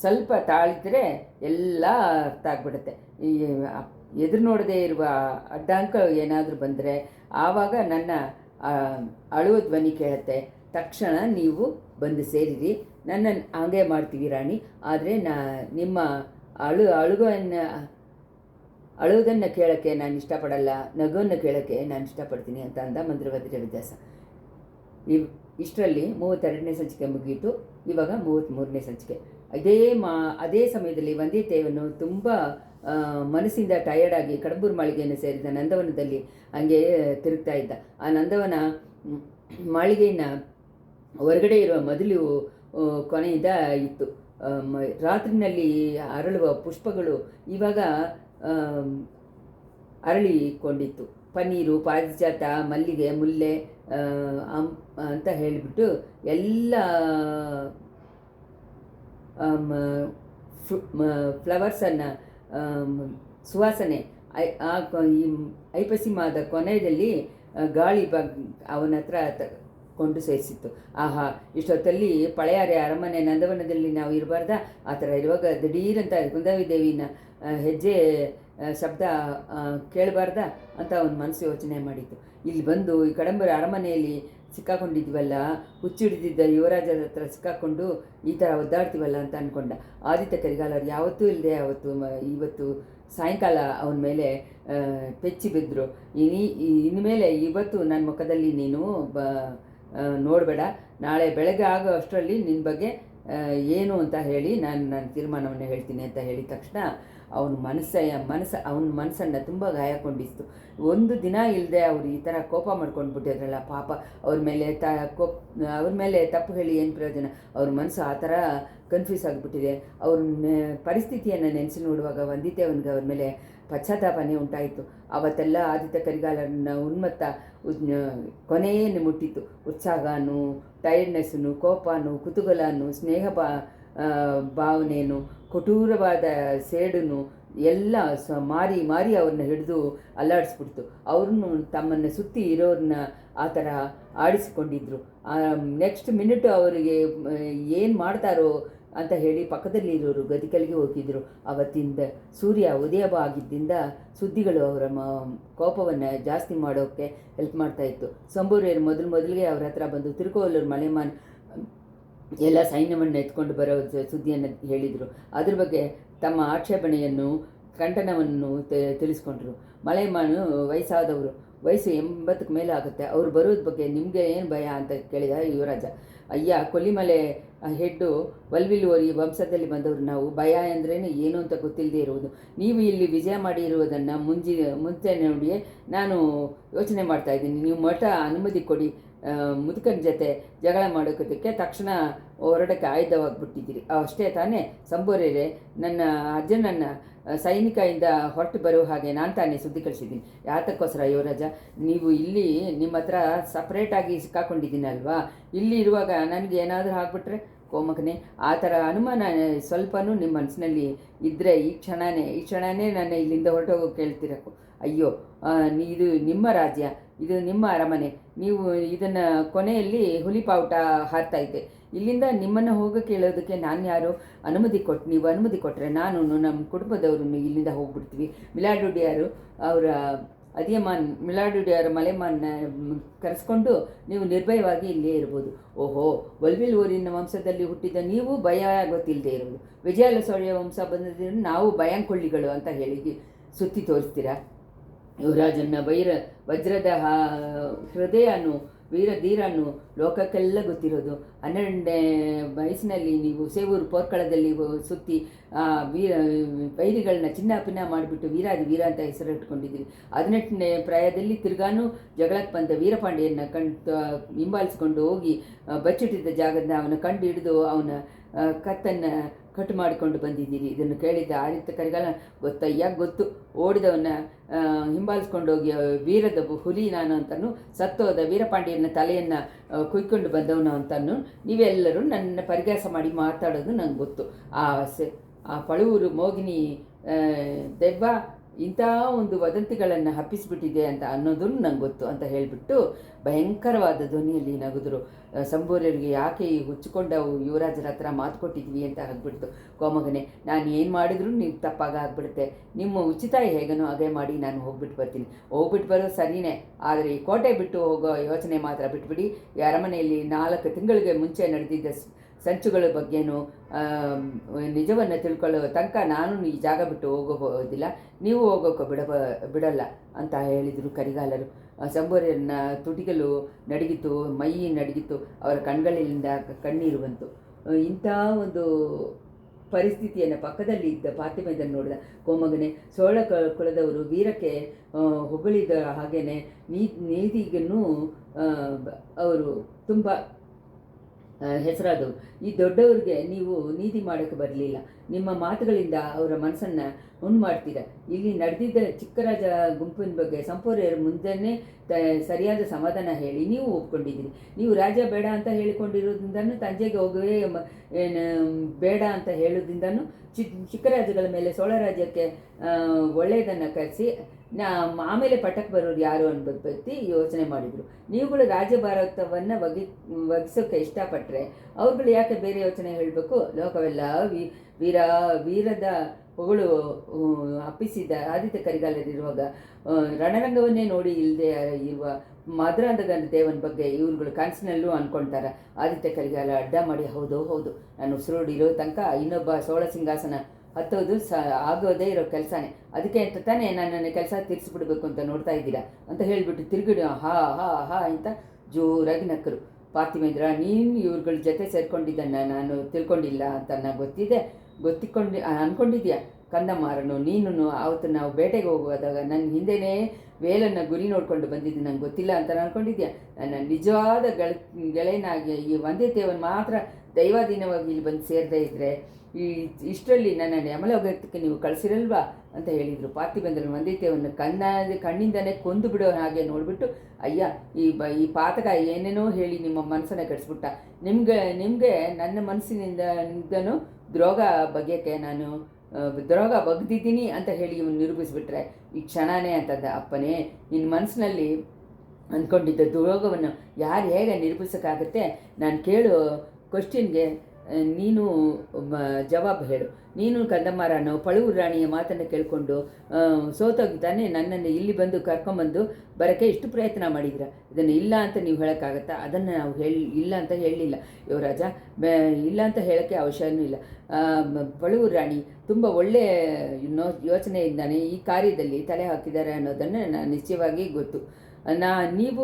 ಸ್ವಲ್ಪ ತಾಳಿದ್ರೆ ಎಲ್ಲ ಅರ್ಥ ಆಗಿಬಿಡುತ್ತೆ. ಈ ಎದುರು ನೋಡದೇ ಇರುವ ಅಡ್ಡಾಂಕ ಏನಾದರೂ ಬಂದರೆ ಆವಾಗ ನನ್ನ ಅಳುವ ಧ್ವನಿ ಕೇಳುತ್ತೆ. ತಕ್ಷಣ ನೀವು ಬಂದು ಸೇರಿರಿ. ನನ್ನನ್ನು ಹಾಗೆ ಮಾಡ್ತೀವಿ ರಾಣಿ. ಆದರೆ ನಿಮ್ಮ ಅಳುವುದನ್ನು ಕೇಳೋಕ್ಕೆ ನಾನು ಇಷ್ಟಪಡಲ್ಲ, ನಗುವನ್ನು ಕೇಳೋಕ್ಕೆ ನಾನು ಇಷ್ಟಪಡ್ತೀನಿ ಅಂತ ಅಂದ ಮಂತ್ರವಾದಿ ರವಿದಾಸ. ಇಷ್ಟರಲ್ಲಿ 32ನೇ ಸಂಚಿಕೆ ಮುಗಿಯಿತು. ಇವಾಗ 33ನೇ ಸಂಚಿಕೆ. ಅದೇ ಸಮಯದಲ್ಲಿ ವಂದ್ಯದೇವನು ತುಂಬ ಮನಸ್ಸಿಂದ ಟಯರ್ಡ್ ಆಗಿ ಕಡಂಬೂರು ಮಾಳಿಗೆಯನ್ನು ಸೇರಿದ ನಂದವನದಲ್ಲಿ ಹಂಗೆ ತಿರುಗ್ತಾ ಇದ್ದ. ಆ ನಂದವನ ಮಾಳಿಗೆಯನ್ನು ಹೊರಗಡೆ ಇರುವ ಮೊದಲು ಕೊನೆಯಿಂದ ಇತ್ತು. ರಾತ್ರಿನಲ್ಲಿ ಅರಳುವ ಪುಷ್ಪಗಳು ಇವಾಗ ಅರಳಿಕೊಂಡಿತ್ತು. ಪನ್ನೀರು, ಪಾರಿಜಾತ, ಮಲ್ಲಿಗೆ, ಮುಲ್ಲೆ ಅಂತ ಹೇಳಿಬಿಟ್ಟು ಎಲ್ಲ ಫ್ಲವರ್ಸನ್ನು ಸುವಾಸನೆ ಈ ಐಪಸಿ ಮಾದ ಕೊನೆಯಲ್ಲಿ ಗಾಳಿ ಅವನ ಹತ್ರ ಕೊಂಡು ಸೇರಿಸಿತ್ತು. ಆಹಾ, ಇಷ್ಟೊತ್ತಲ್ಲಿ ಪಳೆಯಾರೆ ಅರಮನೆ ನಂದವನದಲ್ಲಿ ನಾವು ಇರಬಾರ್ದ? ಆ ಥರ ಇರುವಾಗ ದಿಢೀರಂತ ಕುಂದಾವಿ ದೇವಿನ ಹೆಜ್ಜೆ ಶಬ್ದ ಕೇಳಬಾರ್ದ ಅಂತ ಅವನ ಮನಸ್ಸು ಯೋಚನೆ ಮಾಡಿತ್ತು. ಇಲ್ಲಿ ಬಂದು ಈ ಕಡಂಬರ ಅರಮನೆಯಲ್ಲಿ ಸಿಕ್ಕಾಕೊಂಡಿದ್ವಲ್ಲ, ಹುಚ್ಚಿಡಿದಿದ್ದ ಯುವರಾಜರ ಹತ್ರ ಸಿಕ್ಕಾಕೊಂಡು ಈ ಥರ ಒದ್ದಾಡ್ತೀವಲ್ಲ ಅಂತ ಅಂದ್ಕೊಂಡ. ಆದಿತ್ಯ ಕರಿಗಾಲರು ಯಾವತ್ತೂ ಇಲ್ಲದೆ ಇವತ್ತು ಸಾಯಂಕಾಲ ಅವನ ಮೇಲೆ ಪೆಚ್ಚಿ ಬಿದ್ದರು. ಇನ್ಮೇಲೆ ಇವತ್ತು ನನ್ನ ಮುಖದಲ್ಲಿ ನೀನು ನೋಡಬೇಡ, ನಾಳೆ ಬೆಳಗ್ಗೆ ಆಗೋ ಅಷ್ಟರಲ್ಲಿ ನಿನ್ನ ಬಗ್ಗೆ ಏನು ಅಂತ ಹೇಳಿ ನಾನು ತೀರ್ಮಾನವನ್ನು ಹೇಳ್ತೀನಿ ಅಂತ ಹೇಳಿದ ತಕ್ಷಣ ಅವನ ಮನಸ್ಸನ್ನು ತುಂಬ ಗಾಯಕೊಂಡಿಸ್ತು. ಒಂದು ದಿನ ಇಲ್ಲದೆ ಅವರು ಈ ಥರ ಕೋಪ ಮಾಡ್ಕೊಂಡು ಬಿಟ್ಟಿದ್ರಲ್ಲ ಪಾಪ, ಅವ್ರ ಮೇಲೆ ತಪ್ಪು ಹೇಳಿ ಏನು ಪ್ರಯೋಜನ? ಅವ್ರ ಮನಸ್ಸು ಆ ಥರ ಕನ್ಫ್ಯೂಸ್ ಆಗಿಬಿಟ್ಟಿದೆ. ಅವ್ರ ಪರಿಸ್ಥಿತಿಯನ್ನು ನೆನೆಸಿ ನೋಡುವಾಗ ವಂದಿತೆ ಅವನಿಗೆ ಅವ್ರ ಮೇಲೆ ಪಶ್ಚಾತ್ತಾಪನೇ ಉಂಟಾಯಿತು. ಅವತ್ತೆಲ್ಲ ಆದಿತ್ಯ ಕರಿಗಾಲರನ್ನ ಉನ್ಮತ್ತ ಕೊನೆಯನ್ನು ಮುಟ್ಟಿತ್ತು. ಉತ್ಸಾಹನೂ, ಟೈರ್ಡ್ನೆಸ್ಸನ್ನು, ಕೋಪನೂ, ಕುತೂಹಲನೂ, ಸ್ನೇಹ ಭಾವನೆಯನ್ನು, ಕೊಠೂರವಾದ ಸೇಡನ್ನು ಎಲ್ಲ ಮಾರಿ ಅವ್ರನ್ನ ಹಿಡಿದು ಅಲ್ಲಾಡಿಸ್ಬಿಡ್ತು. ಅವ್ರನ್ನು ತಮ್ಮನ್ನು ಸುತ್ತಿ ಇರೋರನ್ನ ಆ ಥರ ಆಡಿಸಿಕೊಂಡಿದ್ರು. ನೆಕ್ಸ್ಟ್ ಮಿನಿಟ್ ಅವರಿಗೆ ಏನು ಮಾಡ್ತಾರೋ ಅಂತ ಹೇಳಿ ಪಕ್ಕದಲ್ಲಿ ಇರೋರು ಗದಿಕಲಿಗೆ ಹೋಗಿದ್ರು. ಅವತ್ತಿಂದ ಸೂರ್ಯ ಉದಯವಾಗಿದ್ದರಿಂದ ಸುದ್ದಿಗಳು ಅವರ ಕೋಪವನ್ನು ಜಾಸ್ತಿ ಮಾಡೋಕ್ಕೆ ಹೆಲ್ಪ್ ಮಾಡ್ತಾಯಿತ್ತು. ಸಂಬೂರಿಯರು ಮೊದಲಿಗೆ ಅವ್ರ ಹತ್ರ ಬಂದು ತಿರುಕೋಲೂರು ಮಲೆಮಾನ್ ಎಲ್ಲ ಸೈನ್ಯವನ್ನು ಎತ್ಕೊಂಡು ಬರೋ ಸುದ್ದಿಯನ್ನು ಹೇಳಿದರು. ಅದ್ರ ಬಗ್ಗೆ ತಮ್ಮ ಆಕ್ಷೇಪಣೆಯನ್ನು, ಖಂಡನವನ್ನು ತಿಳಿಸ್ಕೊಂಡ್ರು. ಮಲೆಮಾನು ವಯಸ್ಸಾದವರು, ವಯಸ್ಸು 80ಕ್ಕೆ ಮೇಲೆ ಆಗುತ್ತೆ, ಅವ್ರು ಬರೋದ್ರ ಬಗ್ಗೆ ನಿಮಗೆ ಏನು ಭಯ ಅಂತ ಕೇಳಿದ ಯುವರಾಜ. ಅಯ್ಯ, ಕೊಲ್ಲಿಮಲೆ ಹೆಡ್ಡು ವಲ್ವಿಲುವರಿ ವಂಶದಲ್ಲಿ ಬಂದವರು ನಾವು, ಭಯ ಅಂದ್ರೇನು ಏನು ಅಂತ ಗೊತ್ತಿಲ್ಲದೆ ಇರುವುದು. ನೀವು ಇಲ್ಲಿ ವಿಜಯ ಮಾಡಿರುವುದನ್ನು ಮುಂಚೆ ನೋಡಿಯೇ ನಾನು ಯೋಚನೆ ಮಾಡ್ತಾಯಿದ್ದೀನಿ. ನೀವು ಮಠ ಅನುಮತಿ ಕೊಡಿ, ಮುದುಕನ ಜೊತೆ ಜಗಳ ಮಾಡೋದಕ್ಕೆ ತಕ್ಷಣ ಹೊರಡಕ್ಕೆ ಆಯುಧವಾಗಿಬಿಟ್ಟಿದ್ದೀರಿ, ಅಷ್ಟೇ ತಾನೇ? ಸಂಬೋರೇರೆ, ನನ್ನ ಅಜ್ಜನನ್ನು ಸೈನಿಕದಿಂದ ಹೊರಟು ಬರೋ ಹಾಗೆ ನಾನು ತಾನೇ ಸುದ್ದಿ ಕಳಿಸಿದ್ದೀನಿ. ಯಾತಕ್ಕೋಸ್ಕರ ಯುವರಾಜ? ನೀವು ಇಲ್ಲಿ ನಿಮ್ಮ ಹತ್ರ ಸಪ್ರೇಟಾಗಿ ಸಿಕ್ಕಾಕೊಂಡಿದ್ದೀನಲ್ವಾ, ಇಲ್ಲಿ ಇರುವಾಗ ನನಗೆ ಏನಾದರೂ ಆಗಿಬಿಟ್ರೆ ಕೋಮಕನೇ, ಆ ಥರ ಅನುಮಾನ ಸ್ವಲ್ಪನೂ ನಿಮ್ಮ ಮನಸ್ಸಿನಲ್ಲಿ ಇದ್ದರೆ ಈ ಕ್ಷಣನೇ ನನ್ನ ಇಲ್ಲಿಂದ ಹೊರಟೋಗೋಕೆ ಕೇಳ್ತಿರಕು. ಅಯ್ಯೋ, ಇದು ನಿಮ್ಮ ರಾಜ್ಯ, ಇದು ನಿಮ್ಮ ಅರಮನೆ, ನೀವು ಇದನ್ನು ಕೊನೆಯಲ್ಲಿ ಹುಲಿಪಾವುಟ ಹಾರ್ತಾ ಇದ್ದೆ. ಇಲ್ಲಿಂದ ನಿಮ್ಮನ್ನು ಹೋಗೋಕ್ಕೆ ಹೇಳೋದಕ್ಕೆ ನಾನು ಯಾರು? ನೀವು ಅನುಮತಿ ಕೊಟ್ಟರೆ ನಾನು ನಮ್ಮ ಕುಟುಂಬದವ್ರನ್ನು ಇಲ್ಲಿಂದ ಹೋಗ್ಬಿಡ್ತೀವಿ. ಮಿಲಾಡುಡಿಯಾರು ಅವರ ಮಿಲಾಡುಡಿಯಾರ ಮಲೆಮಾನ್ನ ಕರೆಸ್ಕೊಂಡು ನೀವು ನಿರ್ಭಯವಾಗಿ ಇಲ್ಲೇ ಇರ್ಬೋದು. ಓಹೋ, ವಲ್ವಿಲುವರಿನ ವಂಶದಲ್ಲಿ ಹುಟ್ಟಿದ ನೀವು ಭಯ ಗೊತ್ತಿಲ್ಲದೆ ಇರೋದು, ವಿಜಯಾಲ ಸೊಳೆಯ ವಂಶ ಬಂದಿದ್ದು ನಾವು ಭಯಾಂಕೊಳ್ಳಿಗಳು ಅಂತ ಹೇಳಿ ಸುತ್ತಿ ತೋರಿಸ್ತೀರಾ? ಯುವರಾಜನ್ನ ವಜ್ರದ ಹೃದಯನು, ವೀರಧೀರನು ಲೋಕಕ್ಕೆಲ್ಲ ಗೊತ್ತಿರೋದು. 12ನೇ ವಯಸ್ಸಿನಲ್ಲಿ ನೀವು ಸೇವೂರು ಪೋರ್ಕಳದಲ್ಲಿ ಸುತ್ತಿ ವೈರಿಗಳನ್ನ ಚಿನ್ನ ಪಿನ್ನ ಮಾಡಿಬಿಟ್ಟು ವೀರ ಅಂತ ಹೆಸರು ಇಟ್ಕೊಂಡಿದ್ದೀರಿ. 18ನೇ ಪ್ರಾಯದಲ್ಲಿ ತಿರ್ಗಾನು ಜಗಳಕ್ಕೆ ಬಂದ ವೀರಪಾಂಡೆಯನ್ನು ಹಿಂಬಾಲಿಸ್ಕೊಂಡು ಹೋಗಿ ಬಚ್ಚಿಟ್ಟಿದ್ದ ಜಾಗದಿಂದ ಅವನ ಕಂಡು ಹಿಡಿದು ಅವನ ಕತ್ತನ್ನು ಕಟ್ಟು ಮಾಡಿಕೊಂಡು ಬಂದಿದ್ದೀರಿ. ಇದನ್ನು ಕೇಳಿದ್ದ ಆದಿತ್ಯ ಕರಿಗಾಲ, ಗೊತ್ತು, ಓಡಿದವನ್ನ ಹಿಂಬಾಲಿಸ್ಕೊಂಡು ಹೋಗಿ ವೀರದ ಹುಲಿ ನಾನು ಅಂತನೂ, ಸತ್ತೋದ ವೀರಪಾಂಡಿಯನ ತಲೆಯನ್ನು ಕುಯ್ಕೊಂಡು ಬಂದವನು ಅಂತನೂ ನೀವೆಲ್ಲರೂ ನನ್ನ ಪರಿಹಾಸ ಮಾಡಿ ಮಾತಾಡೋದು ನಂಗೆ ಗೊತ್ತು. ಆ ಪಳುವೂರು ಮೋಗಿನಿ ದೆವ್ವ ಇಂಥ ಒಂದು ವದಂತಿಗಳನ್ನು ಹಬ್ಬಿಸಿಬಿಟ್ಟಿದೆ ಅಂತ ಅನ್ನೋದನ್ನು ನಂಗೆ ಗೊತ್ತು ಅಂತ ಹೇಳಿಬಿಟ್ಟು ಭಯಂಕರವಾದ ಧ್ವನಿಯಲ್ಲಿ ನಗುದ್ರು. ಸಂಬೋರಿಯರಿಗೆ ಯಾಕೆ ಈ ಹುಚ್ಚಿಕೊಂಡವು ಯುವರಾಜರ ಹತ್ರ ಮಾತು ಕೊಟ್ಟಿದ್ವಿ ಅಂತ ಆಗ್ಬಿಡ್ತು. ಕೋಮಗನೆ, ನಾನು ಏನು ಮಾಡಿದ್ರು ನೀವು ತಪ್ಪಾಗ್ಬಿಡುತ್ತೆ. ನಿಮ್ಮ ಉಚಿತ ಹೇಗನೋ ಹಾಗೆ ಮಾಡಿ ನಾನು ಹೋಗ್ಬಿಟ್ಟು ಬರೋದು ಸರಿಯೇ, ಆದರೆ ಈ ಕೋಟೆ ಬಿಟ್ಟು ಹೋಗೋ ಯೋಚನೆ ಮಾತ್ರ ಬಿಟ್ಬಿಡಿ. ಈ ಅರಮನೆಯಲ್ಲಿ 4 ತಿಂಗಳಿಗೆ ಮುಂಚೆ ನಡೆದಿದ್ದ ಸಂಚುಗಳ ಬಗ್ಗೆನೂ ನಿಜವನ್ನು ತಿಳ್ಕೊಳ್ಳೋ ತನಕ ನಾನು ಈ ಜಾಗ ಬಿಟ್ಟು ಹೋಗೋದಿಲ್ಲ, ನೀವು ಹೋಗೋಕೆ ಬಿಡಲ್ಲ ಅಂತ ಹೇಳಿದರು ಕರಿಗಾಲರು. ಸಂಬೋರಿಯರನ್ನ ತುಟಿಗಲು ನಡಗಿತು, ಮೈ ನಡಗಿತು, ಅವರ ಕಣ್ಗಳಿಂದ ಕಣ್ಣೀರು ಬಂತು. ಇಂಥ ಒಂದು ಪರಿಸ್ಥಿತಿಯನ್ನು ಪಕ್ಕದಲ್ಲಿ ಇದ್ದ ಪಾರ್ಥಿಮೆಯನ್ನು ನೋಡಿದ ಕೋಮಗನೆ, ಸೋಳ ಕುಲದವರು ವೀರಕ್ಕೆ ಹೊಗಳಿದ ಹಾಗೇನೆ ನೀತಿಗೂ ಅವರು ತುಂಬ ಹೆಸರಾದವರು. ಈ ದೊಡ್ಡವ್ರಿಗೆ ನೀವು ನೀತಿ ಮಾಡೋಕ್ಕೆ ಬರಲಿಲ್ಲ, ನಿಮ್ಮ ಮಾತುಗಳಿಂದ ಅವರ ಮನಸ್ಸನ್ನು ಮಾಡ್ತೀರ. ಇಲ್ಲಿ ನಡೆದಿದ್ದ ಚಿಕ್ಕರಾಜ ಗುಂಪಿನ ಬಗ್ಗೆ ಸಂಪೋರಿಯರ ಮುಂದೆನೇ ಸರಿಯಾದ ಸಮಾಧಾನ ಹೇಳಿ ನೀವು ಒಪ್ಕೊಂಡಿದ್ದೀರಿ. ನೀವು ರಾಜ್ಯ ಬೇಡ ಅಂತ ಹೇಳಿಕೊಂಡಿರೋದ್ರಿಂದನೂ, ತಂಜೆಗೆ ಹೋಗುವೆ ಬೇಡ ಅಂತ ಹೇಳೋದ್ರಿಂದನೂ ಚಿಕ್ಕ ರಾಜ್ಯಗಳ ಮೇಲೆ ಸೋಳ ರಾಜ್ಯಕ್ಕೆ ಒಳ್ಳೆಯದನ್ನು ಕರೆಸಿ ನಾ ಆಮೇಲೆ ಪಟ್ಟಕ್ಕೆ ಬರೋರು ಯಾರು ಅನ್ನೋದು ಬತ್ತಿ ಯೋಚನೆ ಮಾಡಿದರು. ನೀವುಗಳು ರಾಜ್ಯಭಾರತವನ್ನು ವಗಿಸೋಕ್ಕೆ ಇಷ್ಟಪಟ್ಟರೆ ಅವ್ರುಗಳು ಯಾಕೆ ಬೇರೆ ಯೋಚನೆ ಹೇಳಬೇಕು? ಲೋಕವೆಲ್ಲ ವೀರ ವೀರದ ಹೊಗಳು ಅಪ್ಪಿಸಿದ ಆದಿತ್ಯ ಕರಿಗಾಲರಿರುವಾಗ ರಣರಂಗವನ್ನೇ ನೋಡಿ ಇಲ್ಲದೆ ಇರುವ ಮಧುರಾಂಧಕ ದೇವನ ಬಗ್ಗೆ ಇವ್ರುಗಳು ಕನಸಿನಲ್ಲೂ ಅಂದ್ಕೊಳ್ತಾರೆ. ಆದಿತ್ಯ ಕರಿಗಾಲ ಅಡ್ಡ ಮಾಡಿ ಹೌದು ನಾನು ಉಸಿರೋಡಿರೋ ತನಕ ಇನ್ನೊಬ್ಬ ಸೋಳ ಸಿಂಹಾಸನ ಹತ್ತೋದು ಆಗೋದೇ ಇರೋ ಕೆಲಸನೇ, ಅದಕ್ಕೆ ಅಂತ ತಾನೇ ನನ್ನ ಕೆಲಸ ತೀರಿಸ್ಬಿಡ್ಬೇಕು ಅಂತ ನೋಡ್ತಾ ಇದ್ದೀರಾ ಅಂತ ಹೇಳಿಬಿಟ್ಟು ತಿರುಗಿಡು ಹಾ ಹಾ ಹಾ ಅಂತ ಜೋರಾಗಿ ನಕ್ಕರು. ಪಾರ್ಥಿವೇಂದ್ರ, ನೀನು ಇವ್ರುಗಳ ಜೊತೆ ಸೇರ್ಕೊಂಡಿದ್ದನ್ನು ನಾನು ತಿಳ್ಕೊಂಡಿಲ್ಲ ಅಂತ ನನಗೆ ಅಂದ್ಕೊಂಡಿದ್ಯಾ? ಕಂದಮಾರನು ನೀನು ಅವತ್ತು ನಾವು ಬೇಟೆಗೆ ಹೋಗುವಾಗ ನನ್ನ ಹಿಂದೆಯೇ ವೇಲನ್ನು ಗುರಿ ನೋಡ್ಕೊಂಡು ಬಂದಿದ್ದು ನಂಗೆ ಗೊತ್ತಿಲ್ಲ ಅಂತ ಅಂದ್ಕೊಂಡಿದ್ಯಾ? ನನ್ನ ನಿಜವಾದ ಗೆಳೆಯನಾಗಿ ಈ ವಂದ್ಯತೆಯನ್ನು ಮಾತ್ರ ದೈವಾಧೀನವಾಗಿ ಇಲ್ಲಿ ಬಂದು ಸೇರದೇ ಇದ್ದರೆ ಇಷ್ಟರಲ್ಲಿ ನನ್ನನ್ನು ಯಮಲೋಕಕ್ಕೆ ನೀವು ಕಳಿಸಿರಲ್ವಾ ಅಂತ ಹೇಳಿದರು. ಪಾರ್ಥಿವೇಂದ್ರನ ವಂದಿತ್ಯವನ್ನು ಕಣ್ಣಿಂದನೇ ಕೊಂದು ಬಿಡೋ ಹಾಗೆ ನೋಡಿಬಿಟ್ಟು, ಅಯ್ಯ ಈ ಪಾತಕ ಏನೇನೋ ಹೇಳಿ ನಿಮ್ಮ ಮನಸ್ಸನ್ನು ಕೆಡಿಸ್ಬಿಟ್ಟ. ನಿಮಗೆ ನನ್ನ ಮನಸ್ಸಿನಿಂದನೂ ದ್ರೋಗ ಬಗೆಯಕ್ಕೆ ನಾನು ದ್ರೋಗ ಬಗ್ದಿದ್ದೀನಿ ಅಂತ ಹೇಳಿ ಇವನು ನಿರೂಪಿಸ್ಬಿಟ್ರೆ ಈ ಕ್ಷಣನೇ ಅಂತಂದ. ಅಪ್ಪನೇ, ನಿನ್ನ ಮನಸ್ಸಿನಲ್ಲಿ ಅಂದ್ಕೊಂಡಿದ್ದ ದ್ರೋಗವನ್ನು ಯಾರು ಹೇಗೆ ನಿರೂಪಿಸೋಕ್ಕಾಗುತ್ತೆ? ನಾನು ಕೇಳು ಕ್ವಶ್ಚನ್ಗೆ ನೀನು ಜವಾಬು ಹೇಳು. ನೀನು ಕಂದಮಾರನು ಪಳುವೂರು ರಾಣಿಯ ಮಾತನ್ನು ಕೇಳಿಕೊಂಡು ಸೋತೋಗಿದ್ದಾನೆ ನನ್ನನ್ನು ಇಲ್ಲಿ ಬಂದು ಕರ್ಕೊಂಬಂದು ಬರೋಕ್ಕೆ ಇಷ್ಟು ಪ್ರಯತ್ನ ಮಾಡಿದ್ರ. ಇದನ್ನು ಇಲ್ಲ ಅಂತ ನೀವು ಹೇಳೋಕ್ಕಾಗತ್ತಾ? ಅದನ್ನು ನಾವು ಇಲ್ಲ ಅಂತ ಹೇಳಲಿಲ್ಲ ಯುವರಾಜ, ಇಲ್ಲ ಅಂತ ಹೇಳೋಕ್ಕೆ ಅವಶ್ಯವೂ ಇಲ್ಲ. ಪಳುವೂರು ರಾಣಿ ತುಂಬ ಒಳ್ಳೆಯ ಯೋಚನೆಯಿಂದಾನೆ ಈ ಕಾರ್ಯದಲ್ಲಿ ತಲೆ ಹಾಕಿದ್ದಾರೆ ಅನ್ನೋದನ್ನು ನಾನು ನಿಶ್ಚಯವಾಗಿ ಗೊತ್ತು. ನೀವು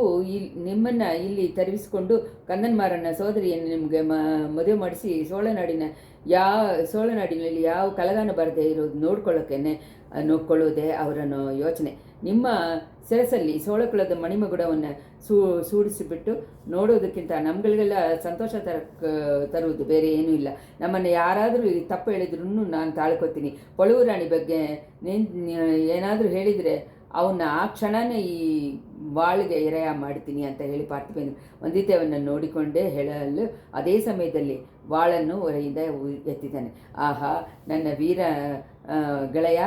ನಿಮ್ಮನ್ನು ಇಲ್ಲಿ ತರಿಸಿಕೊಂಡು ಕಂದನ್ಮಾರನ ಸೋದರಿಯನ್ನು ನಿಮಗೆ ಮದುವೆ ಮಾಡಿಸಿ ಸೋಳನಾಡಿನಲ್ಲಿ ಯಾವ ಕಲಗಾನ ಬರದೇ ಇರೋದು ನೋಡ್ಕೊಳ್ಳೋದೇ ಅವರನ್ನು ಯೋಚನೆ. ನಿಮ್ಮ ಸೆರಸಲ್ಲಿ ಸೋಳಕುಲದ ಮಣಿಮಗುಡವನ್ನು ಸೂಡಿಸಿಬಿಟ್ಟು ನೋಡೋದಕ್ಕಿಂತ ನಮ್ಗಳಿಗೆಲ್ಲ ಸಂತೋಷ ತರುವುದು ಬೇರೆ ಏನೂ ಇಲ್ಲ. ನಮ್ಮನ್ನು ಯಾರಾದರೂ ತಪ್ಪು ಹೇಳಿದ್ರೂ ನಾನು ತಾಳ್ಕೊತೀನಿ. ಪಳುವೂರು ರಾಣಿ ಬಗ್ಗೆ ಏನಾದರೂ ಹೇಳಿದರೆ ಅವನ್ನ ಆ ಕ್ಷಣನೇ ಈ ವಾಳಿಗೆ ಎರೆಯ ಮಾಡ್ತೀನಿ ಅಂತ ಹೇಳಿ ಪಾರ್ಥಿವೇಂದ್ರ ವಂದಿತ್ಯವನ್ನು ನೋಡಿಕೊಂಡೇ ಹೇಳಲು ಅದೇ ಸಮಯದಲ್ಲಿ ವಾಳನ್ನು ಹೊರೆಯಿಂದ ಎತ್ತಿದ್ದಾನೆ. ಆಹಾ, ನನ್ನ ವೀರ ಗೆಳೆಯ,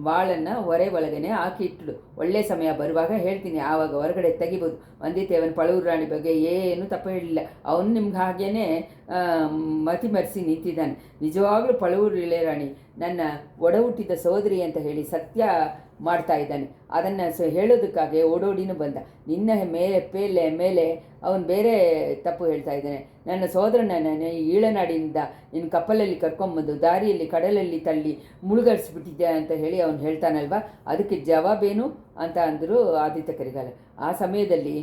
ವಾಳನ್ನು ಹೊರೆ ಒಳಗನೆ ಹಾಕಿ ಇಟ್ಟು ಒಳ್ಳೆಯ ಸಮಯ ಬರುವಾಗ ಹೇಳ್ತೀನಿ, ಆವಾಗ ಹೊರಗಡೆ ತೆಗಿಬೋದು. ವಂದಿತ್ಯವನ್ ಪಳುವೂರು ರಾಣಿ ಬಗ್ಗೆ ಏನೂ ತಪ್ಪು ಹೇಳಿಲ್ಲ. ಅವನು ನಿಮ್ಗೆ ಹಾಗೇನೆ ಮರೆಸಿ ನಿಂತಿದ್ದಾನೆ. ನಿಜವಾಗ್ಲೂ ಪಳುವೂರು ಇಳೆರಾಣಿ ನನ್ನ ಒಡ ಹುಟ್ಟಿದ ಸೋದರಿ ಅಂತ ಹೇಳಿ ಸತ್ಯ ಮಾಡ್ತಾ ಇದ್ದಾನೆ. ಅದನ್ನು ಹೇಳೋದಕ್ಕಾಗಿ ಓಡೋಡಿನೂ ಬಂದ. ನಿನ್ನ ಮೇಲೆ ಅವನು ಬೇರೆ ತಪ್ಪು ಹೇಳ್ತಾ ಇದ್ದಾನೆ. ನನ್ನ ಸೋದರನನ್ನು ಈಳನಾಡಿನಿಂದ ನಿನ್ನ ಕಪ್ಪಲಲ್ಲಿ ಕರ್ಕೊಂಬಂದು ದಾರಿಯಲ್ಲಿ ಕಡಲಲ್ಲಿ ತಳ್ಳಿ ಮುಳುಗಡಿಸ್ಬಿಟ್ಟಿದ್ದೆ ಅಂತ ಹೇಳಿ ಅವನು ಹೇಳ್ತಾನಲ್ವ, ಅದಕ್ಕೆ ಜವಾಬೇನು ಅಂತ ಅಂದರು ಆದಿತ್ಯ ಕರಿಗಾಲ. ಆ ಸಮಯದಲ್ಲಿ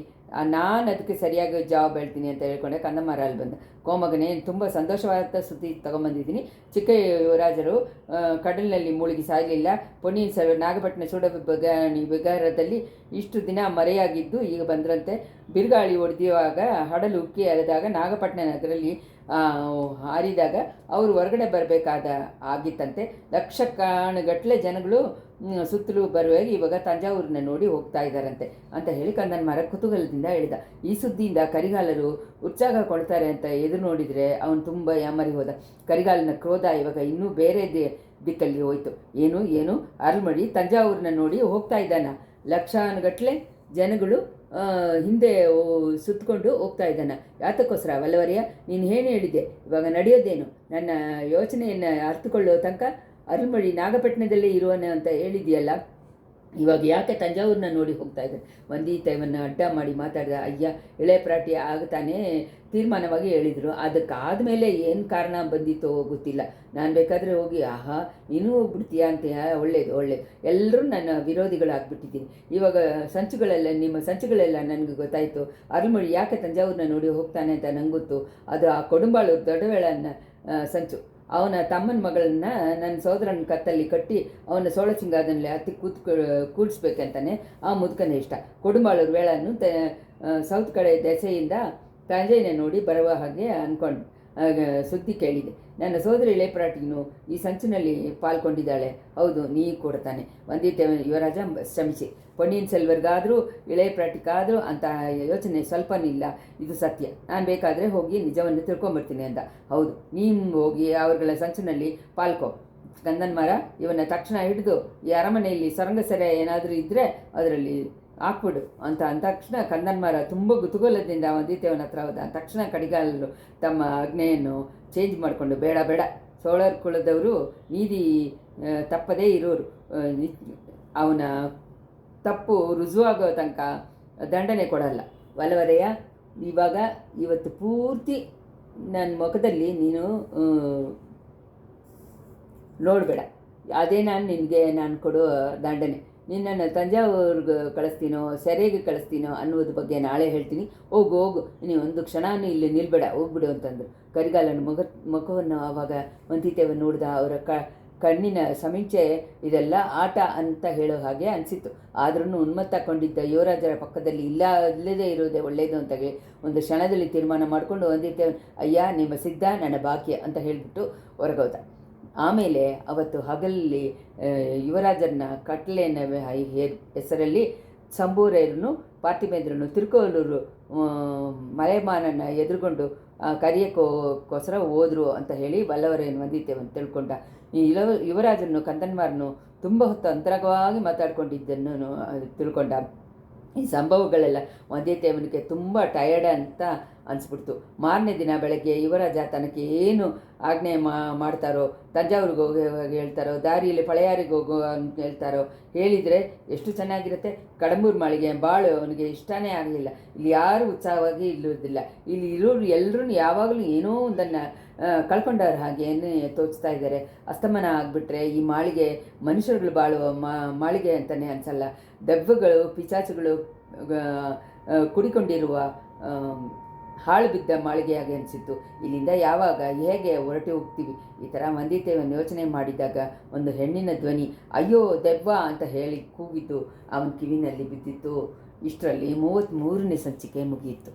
ನಾನು ಅದಕ್ಕೆ ಸರಿಯಾಗಿ ಜವಾಬ್ ಹೇಳ್ತೀನಿ ಅಂತ ಹೇಳ್ಕೊಂಡೆ. ಕಂದಮಾರ ಅಲ್ಲಿ ಬಂದ. ಕೋಮಗನೇ, ತುಂಬ ಸಂತೋಷವಾದ ಸುದ್ದಿ ತಗೊಂಬಂದಿದ್ದೀನಿ. ಚಿಕ್ಕ ಯುವರಾಜರು ಕಡಲಿನಲ್ಲಿ ಮುಳುಗಿ ಸಾಯಲಿಲ್ಲ. ಪೊನ್ನಿಯಿನ್ ಸೆಲ್ವರ್ ನಾಗಪಟ್ಟಣ ವಿಗಾರದಲ್ಲಿ ಇಷ್ಟು ದಿನ ಮರೆಯಾಗಿದ್ದು ಈಗ ಬಂದ್ರಂತೆ. ಬಿರುಗಾಳಿ ಹೊಡೆಯುವಾಗ ಹಡಲು ಉಕ್ಕಿ ಹರಿದಾಗ ನಾಗಪಟ್ಟಣ ನಗರಲ್ಲಿ ಹಾರಿದಾಗ ಅವರು ಹೊರಗಡೆ ಆಗಿತ್ತಂತೆ. ಲಕ್ಷಗಟ್ಟಲೆ ಜನಗಳು ಸುತ್ತಲೂ ಬರುವಾಗ ಇವಾಗ ತಂಜಾವೂರನ್ನ ನೋಡಿ ಹೋಗ್ತಾ ಇದ್ದಾರಂತೆ ಅಂತ ಹೇಳಿ ಕಂದನ್ಮಾರ ಕುತೂಹಲದಿಂದ ಹೇಳಿದ. ಈ ಸುದ್ದಿಯಿಂದ ಕರಿಗಾಲರು ಉತ್ಸಾಹ ಕೊಡ್ತಾರೆ ಅಂತ ಎದುರು ನೋಡಿದರೆ ಅವನು ತುಂಬ ಯಾಮರಿ ಹೋದ. ಕರಿಗಾಲನ ಕ್ರೋಧ ಇವಾಗ ಇನ್ನೂ ಬೇರೆ ದಿಕ್ಕಲ್ಲಿ ಹೋಯ್ತು. ಏನು ಅರಳ್ಮಡಿ ತಂಜಾವೂರನ್ನ ನೋಡಿ ಹೋಗ್ತಾ ಇದ್ದಾನ. ಲಕ್ಷಾನುಗಟ್ಟಲೆ ಜನಗಳು ಹಿಂದೆ ಸುತ್ತಕೊಂಡು ಹೋಗ್ತಾ ಇದ್ದಾನೆ. ಯಾತಕ್ಕೋಸ್ಕರ ವಲ್ಲವರಿಯ, ನೀನು ಏನು ಹೇಳಿದೆ? ಇವಾಗ ನಡೆಯೋದೇನು? ನನ್ನ ಯೋಚನೆಯನ್ನು ಅರ್ಥಕೊಳ್ಳೋ ತನಕ ಅರಳ್ಮಡಿ ನಾಗಪಟ್ಟಣದಲ್ಲೇ ಇರುವನ ಅಂತ ಹೇಳಿದೆಯಲ್ಲ, ಇವಾಗ ಯಾಕೆ ತಂಜಾವೂರನ್ನ ನೋಡಿ ಹೋಗ್ತಾ ಇದ್ದಾನೆ? ವಂದಿತವನ್ನು ಅಡ್ಡ ಮಾಡಿ ಮಾತಾಡಿದ. ಅಯ್ಯ, ಇಳೆ ಪ್ರಾಟಿ ಆಗುತ್ತಾನೆ ತೀರ್ಮಾನವಾಗಿ ಹೇಳಿದರು. ಅದಕ್ಕಾದಮೇಲೆ ಏನು ಕಾರಣ ಬಂದಿತ್ತೋ ಗೊತ್ತಿಲ್ಲ. ನಾನು ಬೇಕಾದರೆ ಹೋಗಿ ಆಹಾ ನೀನು ಹೋಗ್ಬಿಡ್ತೀಯಾ ಅಂತ ಒಳ್ಳೇದು ಎಲ್ಲರೂ ನನ್ನ ವಿರೋಧಿಗಳಾಗ್ಬಿಟ್ಟಿದ್ದೀನಿ. ಇವಾಗ ನಿಮ್ಮ ಸಂಚುಗಳೆಲ್ಲ ನನಗೆ ಗೊತ್ತಾಯಿತು. ಅರಳ್ಮಡಿ ಯಾಕೆ ತಂಜಾವೂರನ್ನ ನೋಡಿ ಹೋಗ್ತಾನೆ ಅಂತ ನಂಗೆ ಗೊತ್ತು. ಅದು ಆ ಕೊಡುಂಬಾಳೂರು ದೊಡ್ಡವೇಳನ್ನ ಸಂಚು. ಅವನ ತಮ್ಮನ ಮಗಳನ್ನ ನನ್ನ ಸೋದರನ ಕತ್ತಲ್ಲಿ ಕಟ್ಟಿ ಅವನ ಸೋಳಸಿಂಗಾದಲ್ಲಿ ಹತ್ತಿ ಕೂಡಿಸ್ಬೇಕಂತಾನೆ ಆ ಮುದುಕನ ಇಷ್ಟ. ಕೊಡುಂಬಾಳೂರು ವೇಳನ್ನು ಸೌತ್ ಕಡೆ ದೆಸೆಯಿಂದ ತಂಜೆಯನ್ನ ನೋಡಿ ಬರುವ ಹಾಗೆ ಅಂದ್ಕೊಂಡು ಸುದ್ದಿ ಕೇಳಿದೆ. ನನ್ನ ಸೋದರಿ ಇಳೆಪ್ರಾಟಿನು ಈ ಸಂಚಿನಲ್ಲಿ ಪಾಲ್ಗೊಂಡಿದ್ದಾಳೆ. ಹೌದು, ನೀ ಕೊಡ್ತಾನೆ. ವಂದಿತ ಯುವರಾಜ, ಶ್ರಮಿಸಿ. ಪೊನ್ನಿಯಿನ್ ಸೆಲ್ವರ್ಗಾದರೂ ಇಳೆಪ್ರಾಟಿಗಾದರೂ ಅಂತ ಯೋಚನೆ ಸ್ವಲ್ಪನಿಲ್ಲ. ಇದು ಸತ್ಯ. ನಾನು ಬೇಕಾದರೆ ಹೋಗಿ ನಿಜವನ್ನು ತಿಳ್ಕೊಂಬರ್ತೀನಿ ಅಂದ. ಹೌದು, ನೀನು ಹೋಗಿ ಅವರುಗಳ ಸಂಚಿನಲ್ಲಿ ಪಾಲ್ಕೊ. ಸ್ಕಂದನ ಮರ, ಇವನ್ನ ತಕ್ಷಣ ಹಿಡಿದು ಈ ಅರಮನೆಯಲ್ಲಿ ಸರಂಗ ಸೆರೆ ಏನಾದರೂ ಇದ್ದರೆ ಅದರಲ್ಲಿ ಹಾಕ್ಬಿಡು ಅಂತ ಅಂದ ತಕ್ಷಣ ಕಂದನ್ ಮರ ತುಂಬ ಕುತೂಹಲದಿಂದ ವಂದಿತೇವನ ಹತ್ರ ಹೋದ. ತಕ್ಷಣ ಕಡಿಗಾಲರು ತಮ್ಮ ಆಜ್ಞೆಯನ್ನು ಚೇಂಜ್ ಮಾಡಿಕೊಂಡು, ಬೇಡ ಬೇಡ, ಸೋಳರ್ ಕುಲದವರು ನೀತಿ ತಪ್ಪದೇ ಇರೋರು, ಅವನ ತಪ್ಪು ರುಜುವಾಗೋ ತನಕ ದಂಡನೆ ಕೊಡಲ್ಲ. ವಲವರೆಯ, ಇವತ್ತು ಪೂರ್ತಿ ನನ್ನ ಮುಖದಲ್ಲಿ ನೀನು ನೋಡಬೇಡ, ಅದೇ ನಾನು ಕೊಡೋ ದಂಡನೆ. ನಿನ್ನನ್ನು ತಂಜಾವೂರಿಗೆ ಕಳಿಸ್ತೀನೋ ಸೆರೆಗೆ ಕಳಿಸ್ತೀನೋ ಅನ್ನೋದ್ರ ಬಗ್ಗೆ ನಾಳೆ ಹೇಳ್ತೀನಿ. ಹೋಗು, ನೀವು ಒಂದು ಕ್ಷಣನೂ ಇಲ್ಲಿ ನಿಲ್ಬೇಡ, ಹೋಗ್ಬಿಡು ಅಂತಂದರು. ಕರಿಗಾಲನ ಮುಖವನ್ನು ಆವಾಗ ವಂತಿತೇವ ನೋಡಿದ. ಅವರ ಕಣ್ಣಿನ ಸಮೀಕ್ಷೆ ಇದೆಲ್ಲ ಆಟ ಅಂತ ಹೇಳೋ ಹಾಗೆ ಅನಿಸಿತ್ತು. ಆದ್ರೂ ಉನ್ಮತ್ತಕೊಂಡಿದ್ದ ಯುವರಾಜರ ಪಕ್ಕದಲ್ಲಿ ಇಲ್ಲದೇ ಇರೋದೇ ಒಳ್ಳೆಯದು ಅಂತ ಹೇಳಿ ಒಂದು ಕ್ಷಣದಲ್ಲಿ ತೀರ್ಮಾನ ಮಾಡಿಕೊಂಡು ವಂದಿತೇವ, ಅಯ್ಯ ನಿಮ್ಮ ಸಿದ್ಧ ನನ್ನ ಬಾಕ್ಯ ಅಂತ ಹೇಳಿಬಿಟ್ಟು ಹೊರಗೋದ. ಆಮೇಲೆ ಅವತ್ತು ಹಗಲಲ್ಲಿ ಯುವರಾಜರನ್ನ ಕಟ್ಲೆನ ಹೆಸರಲ್ಲಿ ಸಂಬೂರನ್ನು ಪಾರ್ಥಿಮೇಂದ್ರನು ತಿರುಕೋಲೂರು ಮಲೆಮಾನನ ಎದುರುಗೊಂಡು ಕರೆಯಕ್ಕೋಸ್ಕರ ಹೋದರು ಅಂತ ಹೇಳಿ ವಲ್ಲವರೇನು ವಂದಿತೇವನು ತಿಳ್ಕೊಂಡ. ಈ ಯುವರಾಜನು ಕಂದನ್ಮಾರನು ತುಂಬ ಹೊತ್ತು ಅಂತರವಾಗಿ ಮಾತಾಡ್ಕೊಂಡಿದ್ದನ್ನು ತಿಳ್ಕೊಂಡ. ಈ ಸಂಭವಗಳೆಲ್ಲ ವಂದಿತೇವನಿಗೆ ತುಂಬ ಟಯರ್ಡ್ ಅಂತ ಅನಿಸ್ಬಿಡ್ತು. ಮಾರನೇ ದಿನ ಬೆಳಗ್ಗೆ ಯುವರಾಜ ತನಗೆ ಏನು ಆಜ್ಞೆ ಮಾಡ್ತಾರೋ, ತಂಜಾವೂರಿಗೆ ಹೋಗಿ ಹೇಳ್ತಾರೋ, ದಾರಿಯಲ್ಲಿ ಪಳೆಯಾರಿಗೆ ಹೋಗೋ ಅಂತ ಹೇಳ್ತಾರೋ ಹೇಳಿದರೆ ಎಷ್ಟು ಚೆನ್ನಾಗಿರುತ್ತೆ. ಕಡಂಬೂರು ಮಾಳಿಗೆ ಬಾಳು ಅವನಿಗೆ ಇಷ್ಟನೇ ಆಗಲಿಲ್ಲ. ಇಲ್ಲಿ ಯಾರು ಉತ್ಸಾಹವಾಗಿ ಇಲ್ಲೋದಿಲ್ಲ. ಇಲ್ಲಿ ಇರೋರು ಎಲ್ಲರೂ ಯಾವಾಗಲೂ ಏನೋ ಒಂದನ್ನು ಕಳ್ಕೊಂಡವ್ರ ಹಾಗೇನೇ ತೋಚ್ತಾ ಇದ್ದಾರೆ. ಅಸ್ತಮನ ಆಗಿಬಿಟ್ರೆ ಈ ಮಾಳಿಗೆ ಮನುಷ್ಯರುಗಳು ಬಾಳುವ ಮಾಳಿಗೆ ಅಂತಲೇ ಅನಿಸಲ್ಲ. ದೆವ್ವಗಳು, ಪಿಚಾಚುಗಳು ಕುಡಿಕೊಂಡಿರುವ ಹಾಳು ಬಿದ್ದ ಮಾಳಿಗೆಯಾಗಿ ಅನಿಸಿತ್ತು. ಇಲ್ಲಿಂದ ಯಾವಾಗ ಹೇಗೆ ಹೊರಟು ಹೋಗ್ತೀವಿ? ಈ ಥರ ವಂದಿತೇವನ್ ಯೋಚನೆ ಮಾಡಿದಾಗ ಒಂದು ಹೆಣ್ಣಿನ ಧ್ವನಿ ಅಯ್ಯೋ ದೆವ್ವ ಅಂತ ಹೇಳಿ ಕೂಗಿದ್ದು ಅವನ ಕಿವಿನಲ್ಲಿ ಬಿದ್ದಿತ್ತು. ಇಷ್ಟರಲ್ಲಿ 33ನೇ ಸಂಚಿಕೆ ಮುಗಿಯಿತು.